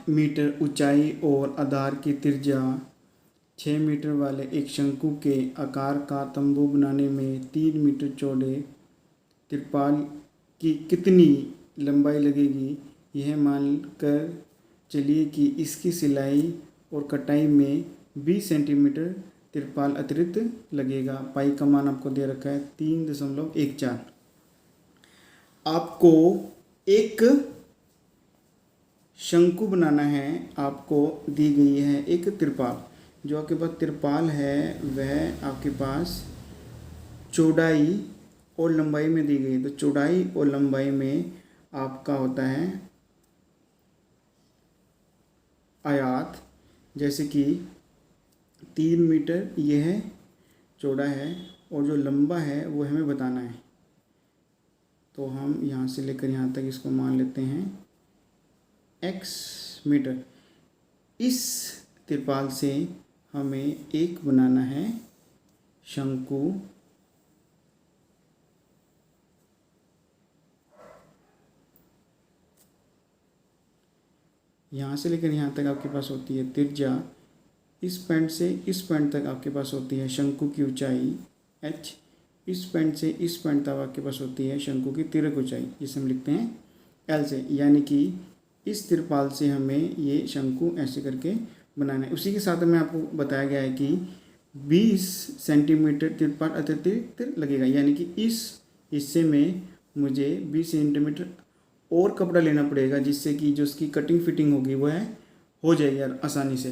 Metre ऊंचाई और आधार की त्रिज्या 6 मीटर वाले एक शंकु के आकार का तंबू बनाने में 3 मीटर चौड़े तिरपाल की कितनी लंबाई लगेगी। यह मानकर चलिए कि इसकी सिलाई और कटाई में 20 सेंटीमीटर तिरपाल अतिरिक्त लगेगा। पाई का मान आपको दे रखा है 3.14। आपको एक शंकु बनाना है, आपको दी गई है एक तिरपाल। जो आपके पास तिरपाल है वह आपके पास चौड़ाई और लंबाई में दी गई है। तो चौड़ाई और लंबाई में आपका होता है आयात, जैसे कि 3 मीटर यह चौड़ा है और जो लंबा है वो हमें बताना है। तो हम यहाँ से लेकर यहाँ तक इसको मान लेते हैं x मीटर। इस तिरपाल से हमें एक बनाना है शंकु यहाँ से लेकर यहाँ तक आपके पास होती है त्रिज्या। इस पॉइंट से इस पॉइंट तक आपके पास होती है शंकु की ऊंचाई h। इस पॉइंट से इस पॉइंट तक आपके पास होती है शंकु की तिरक ऊंचाई, जिसे हम लिखते हैं l से। यानी कि इस तिरपाल से हमें ये शंकु ऐसे करके बनाना है। उसी के साथ में आपको बताया गया है कि 20 सेंटीमीटर तिरपाल अतिरिक्त लगेगा। यानी कि इस हिस्से में मुझे 20 सेंटीमीटर और कपड़ा लेना पड़ेगा, जिससे कि जो उसकी कटिंग फिटिंग होगी वह हो जाएगी यार आसानी से।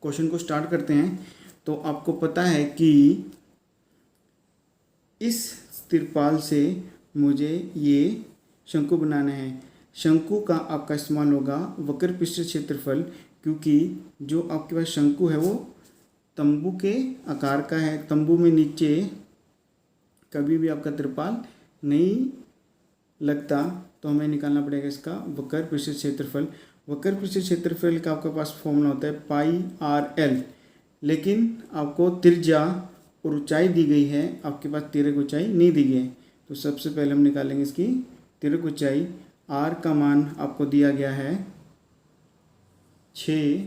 क्वेश्चन को स्टार्ट करते हैं। तो आपको पता है कि इस तिरपाल से मुझे ये शंकु बनाना है। शंकु का आपका इस्तेमाल होगा वक्र पृष्ठ क्षेत्रफल, क्योंकि जो आपके पास शंकु है वो तंबू के आकार का है। तंबू में नीचे कभी भी आपका तिरपाल नहीं लगता, तो हमें निकालना पड़ेगा इसका वक्र पृष्ठ क्षेत्रफल। वक्र पृष्ठ क्षेत्रफल का आपके पास फॉर्मूला होता है पाई आर एल, लेकिन आपको त्रिज्या और ऊंचाई दी गई है, आपके पास तिरक ऊंचाई नहीं दी गई है। तो सबसे पहले हम निकालेंगे इसकी तिरक ऊंचाई। आर का मान आपको दिया गया है 6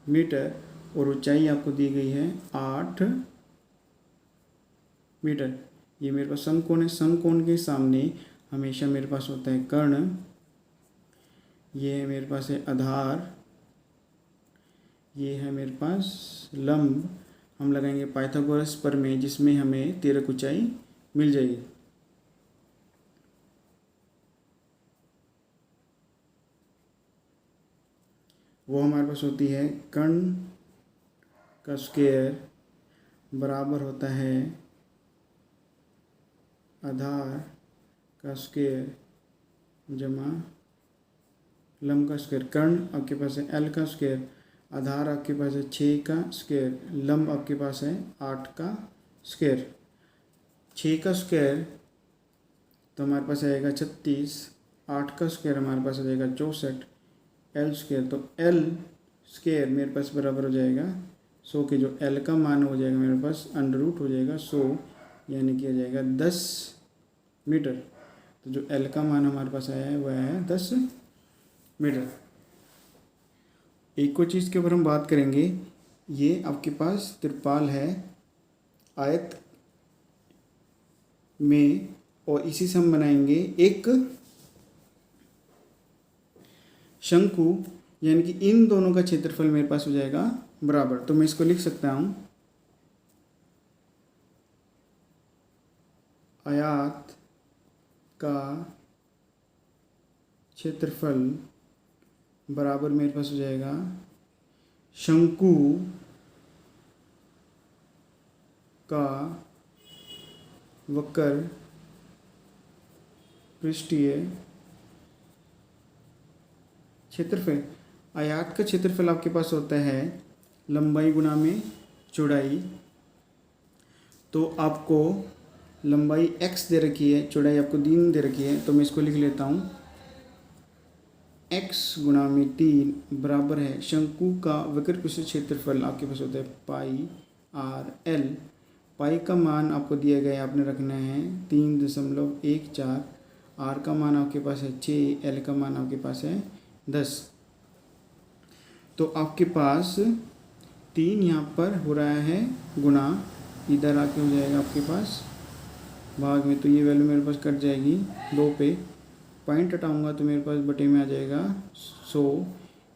मीटर और ऊंचाई आपको दी गई है 8 मीटर। ये मेरे पास समकोण है। समकोण के सामने हमेशा मेरे पास होता है कर्ण। ये मेरे पास है आधार, ये है मेरे पास लंब। हम लगाएंगे पाइथागोरस प्रमेय, जिसमें हमें तिरक ऊंचाई मिल जाएगी। वो हमारे पास होती है कर्ण का स्क्वायर बराबर होता है आधार का स्क्वायर जमा लंब का स्क्वायर। कर्ण आपके पास है l का स्क्वायर, आधार आपके पास है 6 का स्क्वायर, लंब आपके पास है 8 का स्क्वायर। 6 का स्क्वायर तो हमारे पास आएगा 36, 8 का स्क्वायर हमारे पास आ जाएगा 64, l स्क्वायर तो l स्क्वायर मेरे पास बराबर हो जाएगा 100 के। जो l का मान हो जाएगा मेरे पास अंडर रूट हो जाएगा 100, यानी कि आ जाएगा 10 मीटर। तो जो l का मान हमारे पास आया है वह है 10 मीटर। एक और चीज़ के ऊपर हम बात करेंगे। ये आपके पास तिरपाल है आयत में, और इसी से हम बनाएंगे एक शंकु, यानी कि इन दोनों का क्षेत्रफल मेरे पास हो जाएगा बराबर। तो मैं इसको लिख सकता हूँ आयत का क्षेत्रफल बराबर मेरे पास हो जाएगा शंकु का वक्र पृष्ठीय क्षेत्रफल। आयत का क्षेत्रफल आपके पास होता है लंबाई गुणा में चौड़ाई। तो आपको लंबाई x दे रखी है, चौड़ाई आपको 3 दे रखी है, तो मैं इसको लिख लेता हूँ x गुणा में 3 बराबर है शंकु का वक्र पृष्ठ क्षेत्रफल आपके पास होता है पाई आर एल। पाई का मान आपको दिया गया है, आपने रखना है 3.14। आर का मान आपके पास है 6, एल का मान आपके पास है 10। तो आपके पास 3 यहाँ पर हो रहा है गुना, इधर आके हो जाएगा आपके पास भाग में, तो ये वैल्यू मेरे पास कट जाएगी 2 पे, पॉइंट हटाऊंगा तो मेरे पास बटे में आ जाएगा 100,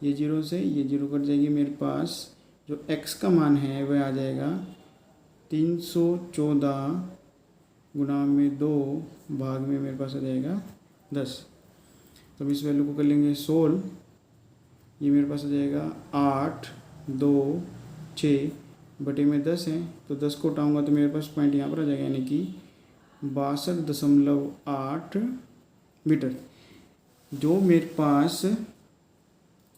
ये 0 से ये 0 कट जाएगी, मेरे पास जो x का मान है वह आ जाएगा 314 गुना में 2 भाग में मेरे पास आ जाएगा 10। तो अब इस वैल्यू को कर लेंगे सोल्व, ये मेरे पास आ जाएगा 8, 2, 6 बटे में 10 है, तो 10 को उठाऊंगा तो मेरे पास पॉइंट यहाँ पर आ जाएगा, यानी कि 62.8 मीटर। जो मेरे पास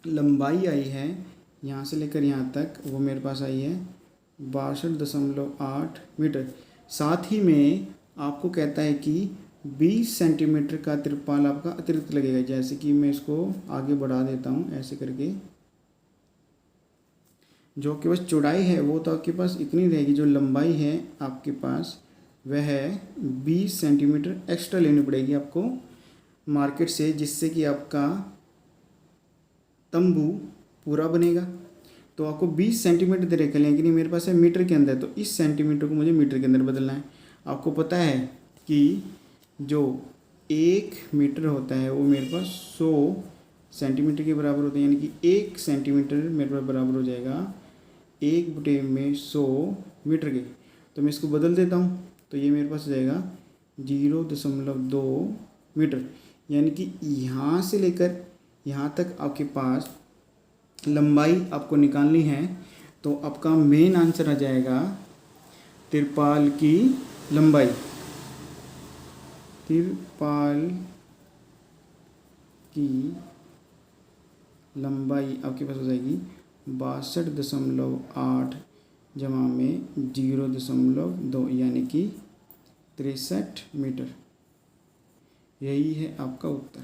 लंबाई आई है यहाँ से लेकर यहाँ तक, वो मेरे पास आई है 62.8 मीटर। साथ ही में आपको कहता है कि 20 सेंटीमीटर का तिरपाल आपका अतिरिक्त लगेगा। जैसे कि मैं इसको आगे बढ़ा देता हूँ ऐसे करके, जो कि बस चौड़ाई है वो तो आपके पास इतनी रहेगी, जो लंबाई है आपके पास वह है 20 सेंटीमीटर एक्स्ट्रा लेनी पड़ेगी आपको मार्केट से, जिससे कि आपका तंबू पूरा बनेगा। तो आपको 20 सेंटीमीटर दे रखे, लेकिन मेरे पास है मीटर के अंदर, तो इस सेंटीमीटर को मुझे मीटर के अंदर बदलना है। आपको पता है कि जो 1 मीटर होता है वो मेरे पास 100 सेंटीमीटर के बराबर होता है, यानी कि 1 सेंटीमीटर मेरे पास बराबर हो जाएगा 1/100 मीटर के। तो मैं इसको बदल देता हूँ, तो ये मेरे पास हो जाएगा 0.2 मीटर, यानी कि यहाँ से लेकर यहाँ तक आपके पास लंबाई आपको निकालनी है। तो आपका मेन आंसर आ जाएगा तिरपाल की लंबाई, तिरपाल की लंबाई आपके पास हो जाएगी 62.8 जमा में 0.2, यानी कि 63 मीटर। यही है आपका उत्तर।